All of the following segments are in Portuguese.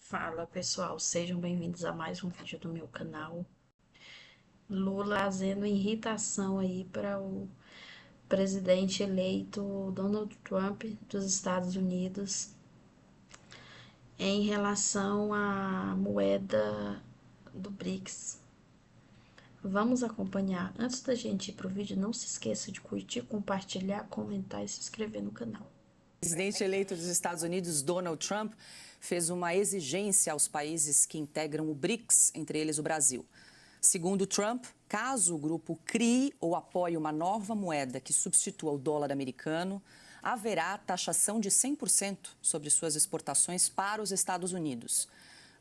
Fala pessoal, sejam bem-vindos a mais um vídeo do meu canal. Lula trazendo irritação aí para o presidente eleito Donald Trump dos Estados Unidos em relação à moeda do BRICS. Vamos acompanhar. Antes da gente ir pro vídeo, não se esqueça de curtir, compartilhar, comentar e se inscrever no canal. O presidente eleito dos Estados Unidos, Donald Trump, fez uma exigência aos países que integram o BRICS, entre eles o Brasil. Segundo Trump, caso o grupo crie ou apoie uma nova moeda que substitua o dólar americano, haverá taxação de 100% sobre suas exportações para os Estados Unidos.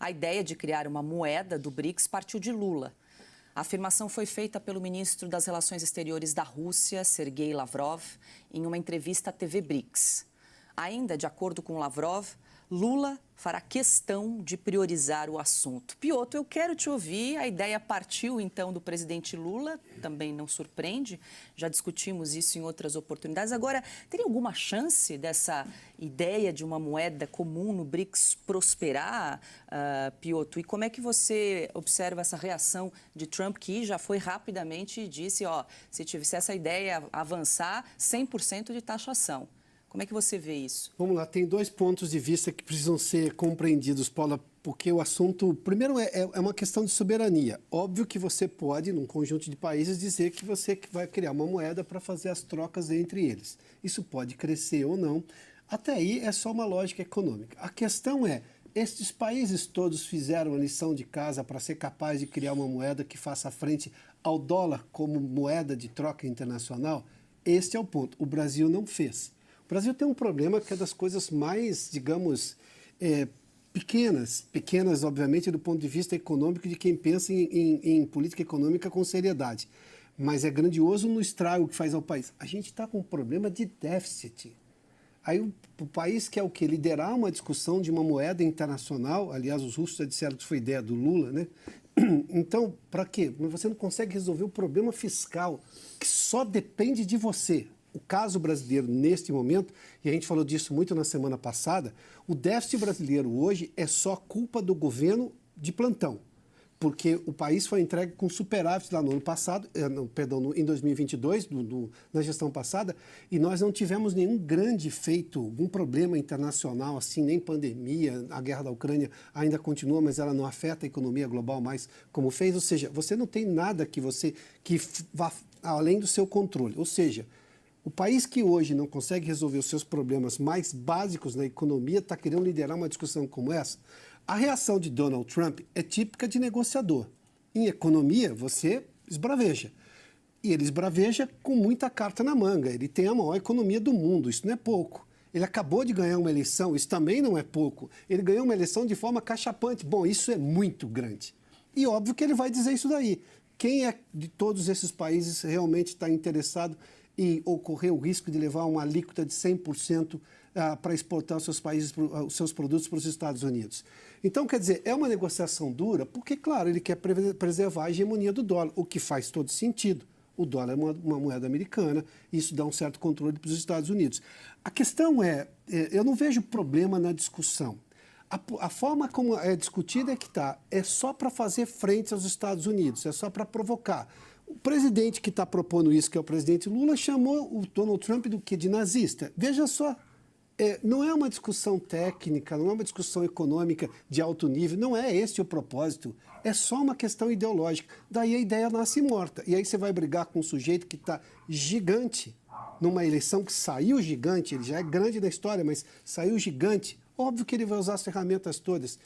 A ideia de criar uma moeda do BRICS partiu de Lula. A afirmação foi feita pelo ministro das Relações Exteriores da Rússia, Sergei Lavrov, em uma entrevista à TV BRICS. Ainda, de acordo com Lavrov, Lula fará questão de priorizar o assunto. Piotr, eu quero te ouvir. A ideia partiu, então, do presidente Lula, também não surpreende. Já discutimos isso em outras oportunidades. Agora, teria alguma chance dessa ideia de uma moeda comum no BRICS prosperar, Piotr? E como é que você observa essa reação de Trump, que já foi rapidamente e disse, se essa ideia avançar, 100% de taxação? Como é que você vê isso? Vamos lá, tem dois pontos de vista que precisam ser compreendidos, Paula, porque o assunto, primeiro, é uma questão de soberania. Óbvio que você pode, num conjunto de países, dizer que você vai criar uma moeda para fazer as trocas entre eles. Isso pode crescer ou não. Até aí é só uma lógica econômica. A questão é, estes países todos fizeram a lição de casa para ser capaz de criar uma moeda que faça frente ao dólar como moeda de troca internacional? Este é o ponto. O Brasil não fez. O Brasil tem um problema que é das coisas mais, digamos, pequenas, obviamente, do ponto de vista econômico de quem pensa em política econômica com seriedade, mas é grandioso no estrago que faz ao país. A gente está com um problema de déficit. Aí o país quer o quê? Liderar uma discussão de uma moeda internacional, aliás, os russos já disseram que isso foi ideia do Lula, né? Então, para quê? Você não consegue resolver o problema fiscal, que só depende de você. O caso brasileiro, neste momento, e a gente falou disso muito na semana passada, o déficit brasileiro hoje é só culpa do governo de plantão, porque o país foi entregue com superávit lá no ano passado, em 2022, na gestão passada, e nós não tivemos nenhum grande feito, algum problema internacional, assim, nem pandemia, a guerra da Ucrânia ainda continua, mas ela não afeta a economia global mais como fez, ou seja, você não tem nada que vá além do seu controle, ou seja, o país que hoje não consegue resolver os seus problemas mais básicos na economia está querendo liderar uma discussão como essa. A reação de Donald Trump é típica de negociador. Em economia, você esbraveja. E ele esbraveja com muita carta na manga. Ele tem a maior economia do mundo, isso não é pouco. Ele acabou de ganhar uma eleição, isso também não é pouco. Ele ganhou uma eleição de forma cachapante. Bom, isso é muito grande. E óbvio que ele vai dizer isso daí. Quem é de todos esses países realmente está interessado e ocorrer o risco de levar uma alíquota de 100% para exportar os seus produtos para os Estados Unidos. Então, quer dizer, é uma negociação dura, porque, claro, ele quer preservar a hegemonia do dólar, o que faz todo sentido. O dólar é uma moeda americana, e isso dá um certo controle para os Estados Unidos. A questão eu não vejo problema na discussão. A forma como é discutida é que é só para fazer frente aos Estados Unidos, é só para provocar. O presidente que está propondo isso, que é o presidente Lula, chamou o Donald Trump de nazista. Veja só, não é uma discussão técnica, não é uma discussão econômica de alto nível, não é esse o propósito, é só uma questão ideológica. Daí a ideia nasce morta. E aí você vai brigar com um sujeito que está gigante, numa eleição que saiu gigante, ele já é grande na história, mas saiu gigante. Óbvio que ele vai usar as ferramentas todas.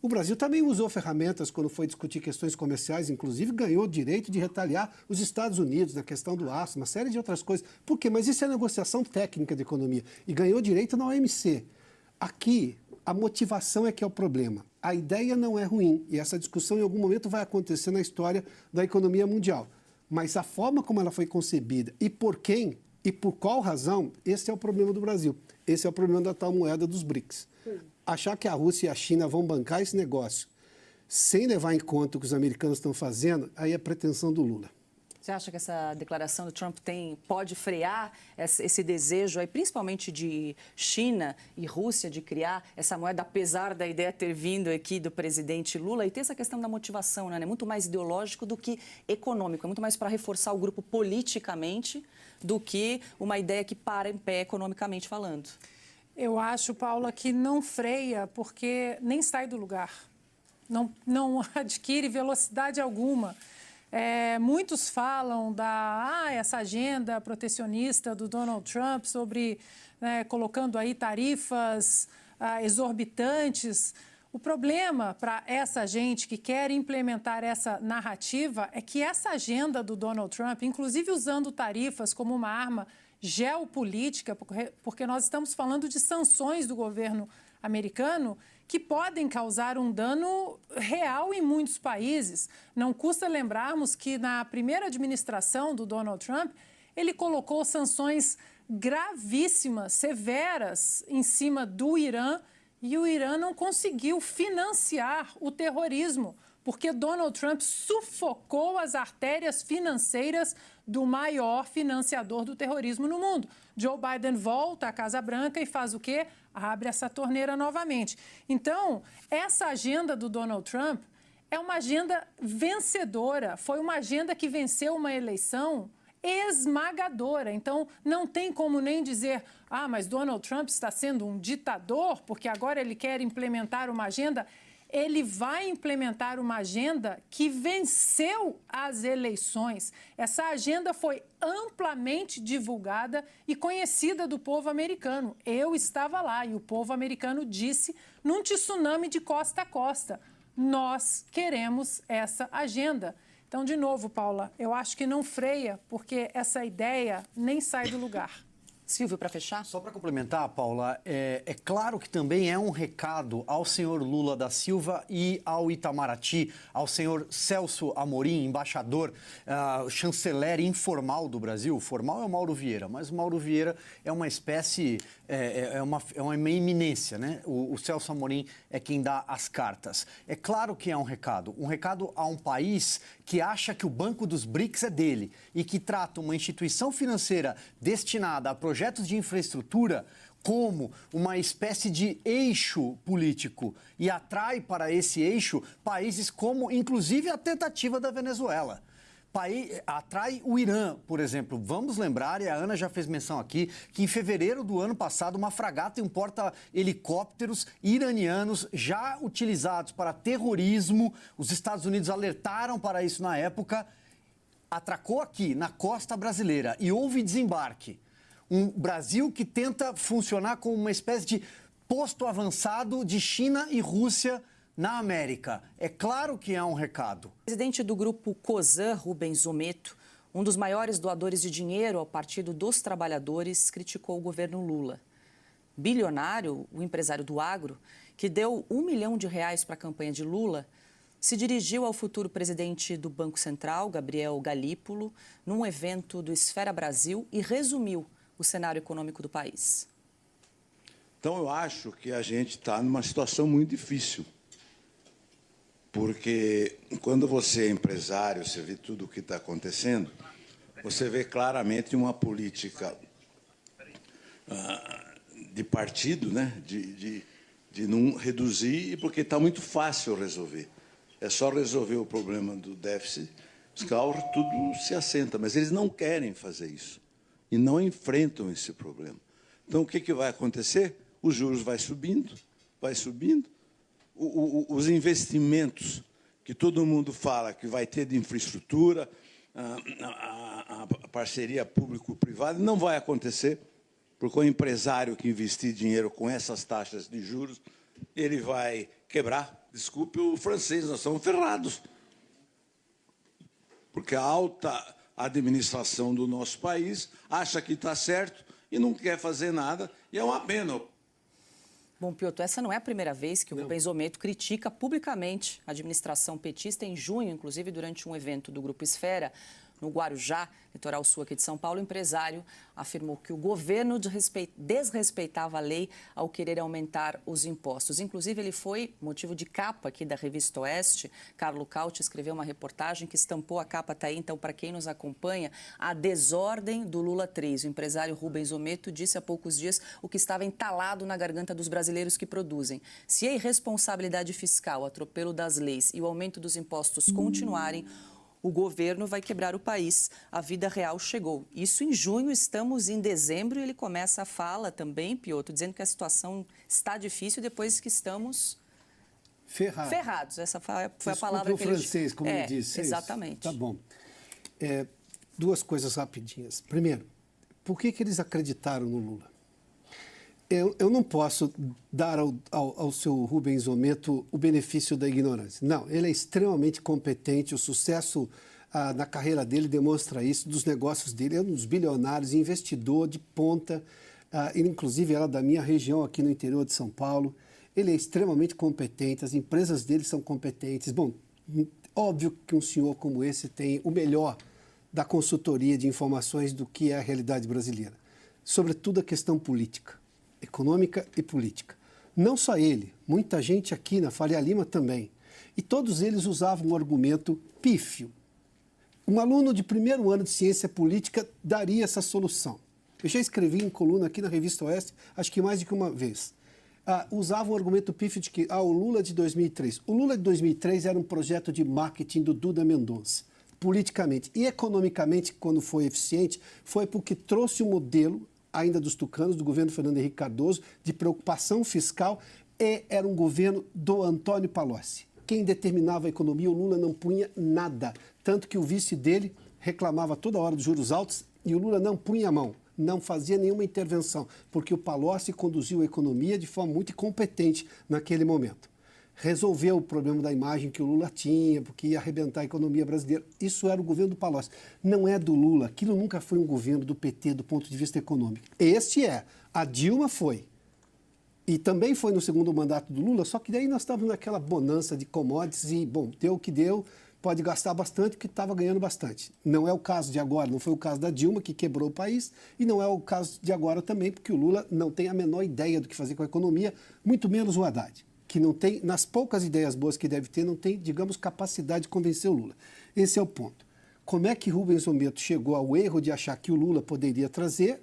O Brasil também usou ferramentas quando foi discutir questões comerciais, inclusive ganhou o direito de retaliar os Estados Unidos na questão do aço, uma série de outras coisas. Por quê? Mas isso é negociação técnica de economia e ganhou direito na OMC. Aqui, a motivação é que é o problema. A ideia não é ruim e essa discussão em algum momento vai acontecer na história da economia mundial. Mas a forma como ela foi concebida e por quem e por qual razão, esse é o problema do Brasil. Esse é o problema da tal moeda dos BRICS. Achar que a Rússia e a China vão bancar esse negócio sem levar em conta o que os americanos estão fazendo, aí é pretensão do Lula. Você acha que essa declaração do Trump pode frear esse desejo, aí, principalmente de China e Rússia, de criar essa moeda, apesar da ideia ter vindo aqui do presidente Lula? E tem essa questão da motivação, né? É muito mais ideológico do que econômico, é muito mais para reforçar o grupo politicamente do que uma ideia que para em pé economicamente falando. Eu acho, Paula, que não freia porque nem sai do lugar, não adquire velocidade alguma. Muitos falam essa agenda protecionista do Donald Trump sobre colocando aí tarifas exorbitantes. O problema para essa gente que quer implementar essa narrativa é que essa agenda do Donald Trump, inclusive usando tarifas como uma arma geopolítica, porque nós estamos falando de sanções do governo americano que podem causar um dano real em muitos países. Não custa lembrarmos que na primeira administração do Donald Trump, ele colocou sanções gravíssimas, severas, em cima do Irã, e o Irã não conseguiu financiar o terrorismo, porque Donald Trump sufocou as artérias financeiras do maior financiador do terrorismo no mundo. Joe Biden volta à Casa Branca e faz o quê? Abre essa torneira novamente. Então, essa agenda do Donald Trump é uma agenda vencedora, foi uma agenda que venceu uma eleição esmagadora. Então, não tem como nem dizer, mas Donald Trump está sendo um ditador, porque agora ele quer implementar uma agenda. Ele vai implementar uma agenda que venceu as eleições. Essa agenda foi amplamente divulgada e conhecida do povo americano. Eu estava lá e o povo americano disse, num tsunami de costa a costa, nós queremos essa agenda. Então, de novo, Paula, eu acho que não freia, porque essa ideia nem sai do lugar. Silvio, para fechar? Só para complementar, Paula, é claro que também é um recado ao senhor Lula da Silva e ao Itamaraty, ao senhor Celso Amorim, embaixador, chanceler informal do Brasil. Formal é o Mauro Vieira, mas o Mauro Vieira é uma espécie, é uma iminência, né? O Celso Amorim é quem dá as cartas. É claro que é um recado a um país que acha que o Banco dos BRICS é dele e que trata uma instituição financeira destinada a projetos de infraestrutura como uma espécie de eixo político e atrai para esse eixo países como, inclusive, a tentativa da Venezuela. Atrai o Irã, por exemplo. Vamos lembrar, e a Ana já fez menção aqui, que em fevereiro do ano passado, uma fragata e um porta-helicópteros iranianos já utilizados para terrorismo, os Estados Unidos alertaram para isso na época, atracou aqui, na costa brasileira, e houve desembarque. Um Brasil que tenta funcionar como uma espécie de posto avançado de China e Rússia na América. É claro que é um recado. O presidente do grupo COSAN, Rubens Zometto, um dos maiores doadores de dinheiro ao Partido dos Trabalhadores, criticou o governo Lula. Bilionário, o empresário do agro, que deu R$1 milhão para a campanha de Lula, se dirigiu ao futuro presidente do Banco Central, Gabriel Galípolo, num evento do Esfera Brasil e resumiu o cenário econômico do país. Então, eu acho que a gente está numa situação muito difícil. Porque quando você é empresário, você vê tudo o que está acontecendo, você vê claramente uma política de partido, né? de não reduzir, porque está muito fácil resolver. É só resolver o problema do déficit fiscal, tudo se assenta. Mas eles não querem fazer isso e não enfrentam esse problema. Então, o que vai acontecer? Os juros vai subindo, os investimentos que todo mundo fala que vai ter de infraestrutura, a parceria público-privada, não vai acontecer, porque o empresário que investir dinheiro com essas taxas de juros, ele vai quebrar. Desculpe o francês, nós estamos ferrados. Porque a alta administração do nosso país acha que está certo e não quer fazer nada, e é uma pena. Bom, Piotr, essa não é a primeira vez que o Rubens Zometto critica publicamente a administração petista, em junho, inclusive, durante um evento do Grupo Esfera. no Guarujá, litoral sul aqui de São Paulo, o empresário afirmou que o governo desrespeitava a lei ao querer aumentar os impostos. Inclusive, ele foi motivo de capa aqui da Revista Oeste. Carlo Cauti escreveu uma reportagem que estampou a capa, está aí, então, para quem nos acompanha, a desordem do Lula 3. O empresário Rubens Ometo disse há poucos dias o que estava entalado na garganta dos brasileiros que produzem. Se a irresponsabilidade fiscal, o atropelo das leis e o aumento dos impostos continuarem, o governo vai quebrar o país. A vida real chegou. Isso em junho, estamos em dezembro e ele começa a fala também, Piotr, dizendo que a situação está difícil depois que estamos ferrados. Essa foi a palavra que ele disse. Francês, como ele disse. Exatamente. Tá bom. Duas coisas rapidinhas. Primeiro, por que eles acreditaram no Lula? Eu não posso dar ao seu Rubens Ometo o benefício da ignorância. Não, ele é extremamente competente, o sucesso na carreira dele demonstra isso, dos negócios dele, é um dos bilionários, investidor de ponta, ele inclusive era da minha região aqui no interior de São Paulo, ele é extremamente competente, as empresas dele são competentes. Bom, óbvio que um senhor como esse tem o melhor da consultoria de informações do que é a realidade brasileira, sobretudo a questão política. Econômica e política. Não só ele, muita gente aqui na Faria Lima também. E todos eles usavam um argumento pífio. Um aluno de primeiro ano de ciência política daria essa solução. Eu já escrevi em coluna aqui na Revista Oeste, acho que mais do que uma vez. Usava um argumento pífio de que o Lula de 2003. O Lula de 2003 era um projeto de marketing do Duda Mendonça, politicamente. E economicamente, quando foi eficiente, foi porque trouxe um modelo ainda dos tucanos, do governo Fernando Henrique Cardoso, de preocupação fiscal, e era um governo do Antônio Palocci. Quem determinava a economia, o Lula não punha nada. Tanto que o vice dele reclamava toda hora dos juros altos e o Lula não punha a mão, não fazia nenhuma intervenção, porque o Palocci conduziu a economia de forma muito incompetente naquele momento. Resolveu o problema da imagem que o Lula tinha, porque ia arrebentar a economia brasileira. Isso era o governo do Palocci. Não é do Lula. Aquilo nunca foi um governo do PT do ponto de vista econômico. Este é. A Dilma foi. E também foi no segundo mandato do Lula, só que daí nós estávamos naquela bonança de commodities e, bom, deu o que deu, pode gastar bastante porque estava ganhando bastante. Não é o caso de agora, não foi o caso da Dilma, que quebrou o país, e não é o caso de agora também, porque o Lula não tem a menor ideia do que fazer com a economia, muito menos o Haddad, que não tem, nas poucas ideias boas que deve ter, não tem, digamos, capacidade de convencer o Lula. Esse é o ponto. Como é que Rubens Ometo chegou ao erro de achar que o Lula poderia trazer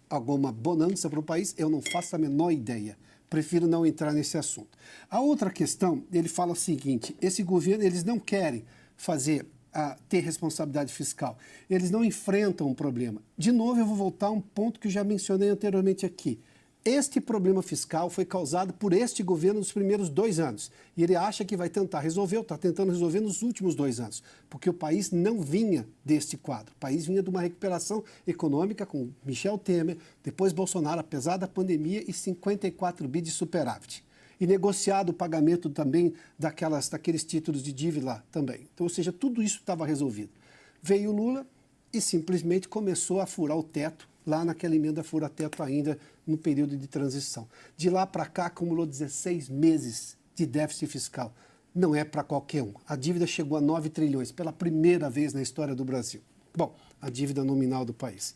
alguma bonança para o país? Eu não faço a menor ideia. Prefiro não entrar nesse assunto. A outra questão, ele fala o seguinte, esse governo, eles não querem ter responsabilidade fiscal. Eles não enfrentam um problema. De novo, eu vou voltar a um ponto que eu já mencionei anteriormente aqui. Este problema fiscal foi causado por este governo nos primeiros 2 anos. E ele acha que vai tentar resolver, está tentando resolver nos últimos 2 anos. Porque o país não vinha deste quadro. O país vinha de uma recuperação econômica com Michel Temer, depois Bolsonaro, apesar da pandemia, e 54 bi de superávit. E negociado o pagamento também daqueles títulos de dívida lá também. Então, ou seja, tudo isso estava resolvido. Veio o Lula e simplesmente começou a furar o teto, lá naquela emenda fura-teto ainda no período de transição. De lá para cá, acumulou 16 meses de déficit fiscal. Não é para qualquer um. A dívida chegou a 9 trilhões, pela primeira vez na história do Brasil. Bom, a dívida nominal do país.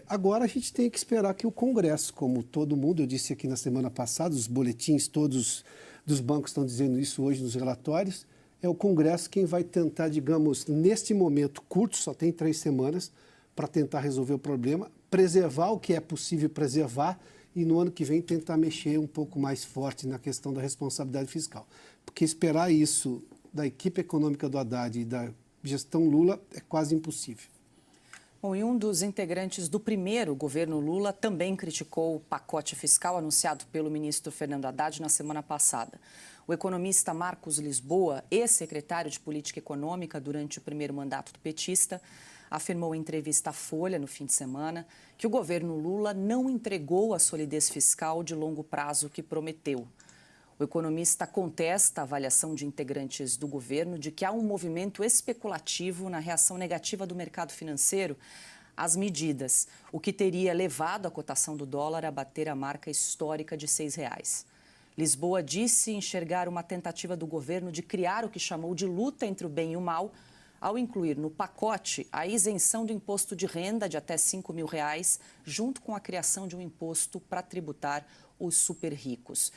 Agora a gente tem que esperar que o Congresso, como todo mundo, eu disse aqui na semana passada, os boletins todos dos bancos estão dizendo isso hoje nos relatórios, é o Congresso quem vai tentar, digamos, neste momento curto, só tem 3 semanas, para tentar resolver o problema, preservar o que é possível preservar e no ano que vem tentar mexer um pouco mais forte na questão da responsabilidade fiscal. Porque esperar isso da equipe econômica do Haddad e da gestão Lula é quase impossível. Bom, e um dos integrantes do primeiro governo Lula também criticou o pacote fiscal anunciado pelo ministro Fernando Haddad na semana passada. O economista Marcos Lisboa, ex-secretário de Política Econômica durante o primeiro mandato do petista, afirmou em entrevista à Folha no fim de semana que o governo Lula não entregou a solidez fiscal de longo prazo que prometeu. O economista contesta a avaliação de integrantes do governo de que há um movimento especulativo na reação negativa do mercado financeiro às medidas, o que teria levado a cotação do dólar a bater a marca histórica de R$ 6. Lisboa disse enxergar uma tentativa do governo de criar o que chamou de luta entre o bem e o mal, ao incluir no pacote a isenção do imposto de renda de até R$5 mil, junto com a criação de um imposto para tributar os super ricos.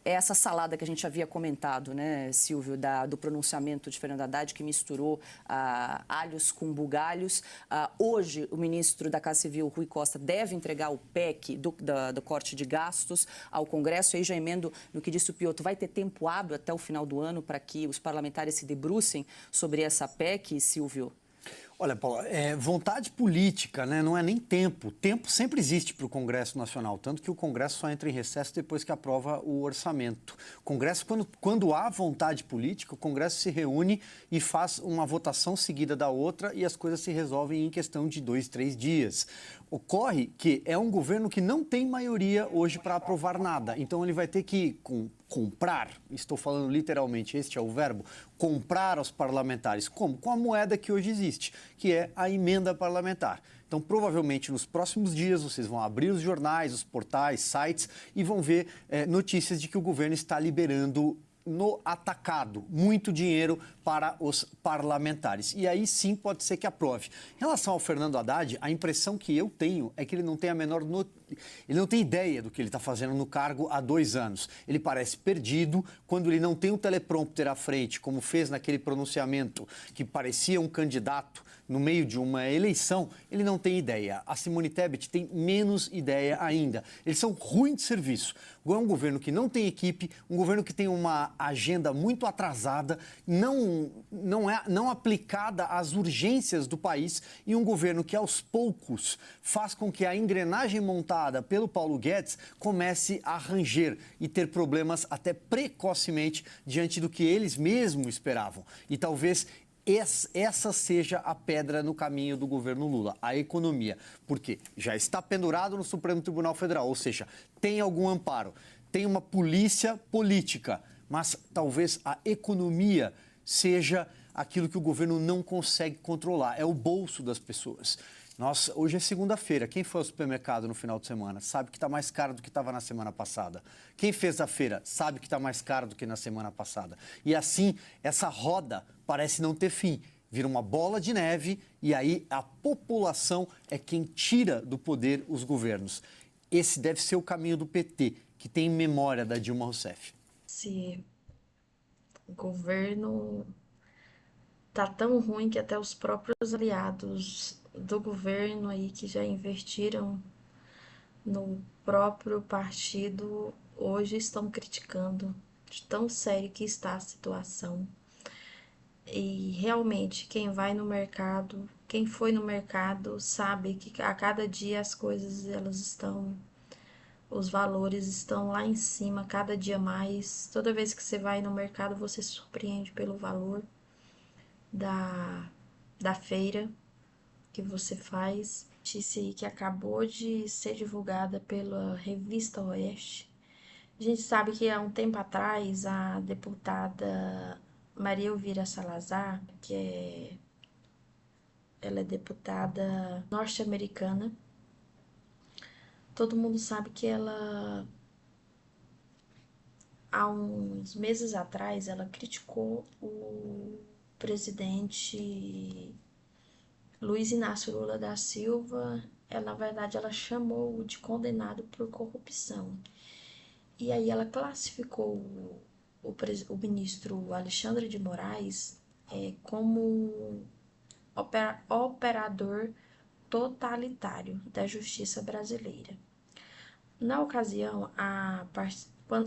É essa salada que a gente havia comentado, né, Silvio, do pronunciamento de Fernando Haddad, que misturou alhos com bugalhos. Hoje, o ministro da Casa Civil, Rui Costa, deve entregar o PEC do corte de gastos ao Congresso. E aí já emendo no que disse o Piotr, vai ter tempo hábil até o final do ano para que os parlamentares se debrucem sobre essa PEC, Silvio? Olha, Paula, vontade política, né? Não é nem tempo. Tempo sempre existe para o Congresso Nacional, tanto que o Congresso só entra em recesso depois que aprova o orçamento. O Congresso, quando há vontade política, o Congresso se reúne e faz uma votação seguida da outra e as coisas se resolvem em questão de 2, 3 dias. Ocorre que é um governo que não tem maioria hoje para aprovar nada, então ele vai ter que comprar, estou falando literalmente, este é o verbo, comprar aos parlamentares. Como? Com a moeda que hoje existe, que é a emenda parlamentar. Então, provavelmente, nos próximos dias, vocês vão abrir os jornais, os portais, sites e vão ver notícias de que o governo está liberando no atacado muito dinheiro para os parlamentares. E aí sim pode ser que aprove. Em relação ao Fernando Haddad, a impressão que eu tenho é que ele não tem a menor ele não tem ideia do que ele está fazendo no cargo há 2 anos. Ele parece perdido quando ele não tem um teleprompter à frente, como fez naquele pronunciamento que parecia um candidato no meio de uma eleição, ele não tem ideia. A Simone Tebet tem menos ideia ainda. Eles são ruins de serviço. É um governo que não tem equipe, um governo que tem uma agenda muito atrasada, não aplicada às urgências do país e um governo que, aos poucos, faz com que a engrenagem montada pelo Paulo Guedes comece a ranger e ter problemas até precocemente diante do que eles mesmos esperavam. E talvez essa seja a pedra no caminho do governo Lula, a economia. Porque já está pendurado no Supremo Tribunal Federal, ou seja, tem algum amparo, tem uma polícia política, mas talvez a economia seja aquilo que o governo não consegue controlar, é o bolso das pessoas. Hoje é segunda-feira. Quem foi ao supermercado no final de semana sabe que está mais caro do que estava na semana passada. Quem fez a feira sabe que está mais caro do que na semana passada. E assim, essa roda parece não ter fim. Vira uma bola de neve e aí a população é quem tira do poder os governos. Esse deve ser o caminho do PT, que tem memória da Dilma Rousseff. Se o governo tá tão ruim que até os próprios aliados do governo aí que já investiram no próprio partido hoje estão criticando de tão sério que está a situação. E realmente quem vai no mercado, quem foi no mercado sabe que a cada dia as coisas os valores estão lá em cima, cada dia mais. Toda vez que você vai no mercado você se surpreende pelo valor da feira que você faz. Notícia aí que acabou de ser divulgada pela Revista Oeste. A gente sabe que há um tempo atrás a deputada Maria Elvira Salazar, ela é deputada norte-americana, todo mundo sabe que ela, há uns meses atrás, ela criticou o presidente Luiz Inácio Lula da Silva. Na verdade, ela chamou-o de condenado por corrupção. E aí ela classificou o ministro Alexandre de Moraes como operador totalitário da justiça brasileira. Na ocasião,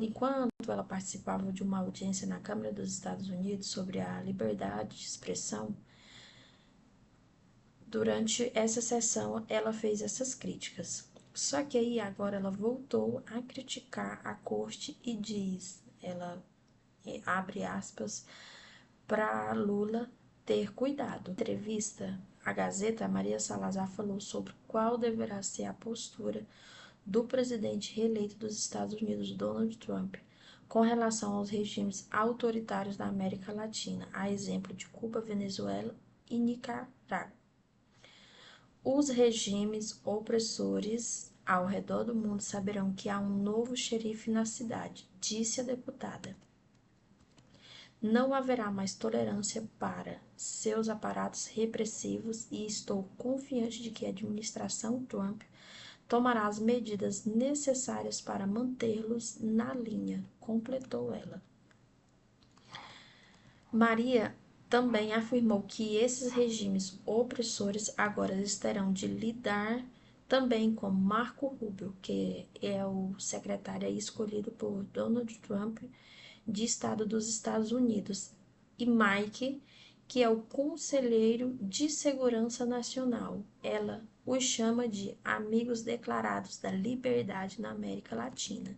enquanto ela participava de uma audiência na Câmara dos Estados Unidos sobre a liberdade de expressão, durante essa sessão ela fez essas críticas. Só que aí agora ela voltou a criticar a corte e diz, ela abre aspas, para Lula ter cuidado. Em entrevista à Gazeta, Maria Salazar falou sobre qual deverá ser a postura do presidente reeleito dos Estados Unidos, Donald Trump, com relação aos regimes autoritários da América Latina, a exemplo de Cuba, Venezuela e Nicarágua. Os regimes opressores ao redor do mundo saberão que há um novo xerife na cidade, disse a deputada. Não haverá mais tolerância para seus aparatos repressivos e estou confiante de que a administração Trump tomará as medidas necessárias para mantê-los na linha, completou ela. Maria também afirmou que esses regimes opressores agora terão de lidar também com Marco Rubio, que é o secretário escolhido por Donald Trump de Estado dos Estados Unidos, e Mike, que é o conselheiro de segurança nacional. Ela os chama de amigos declarados da liberdade na América Latina.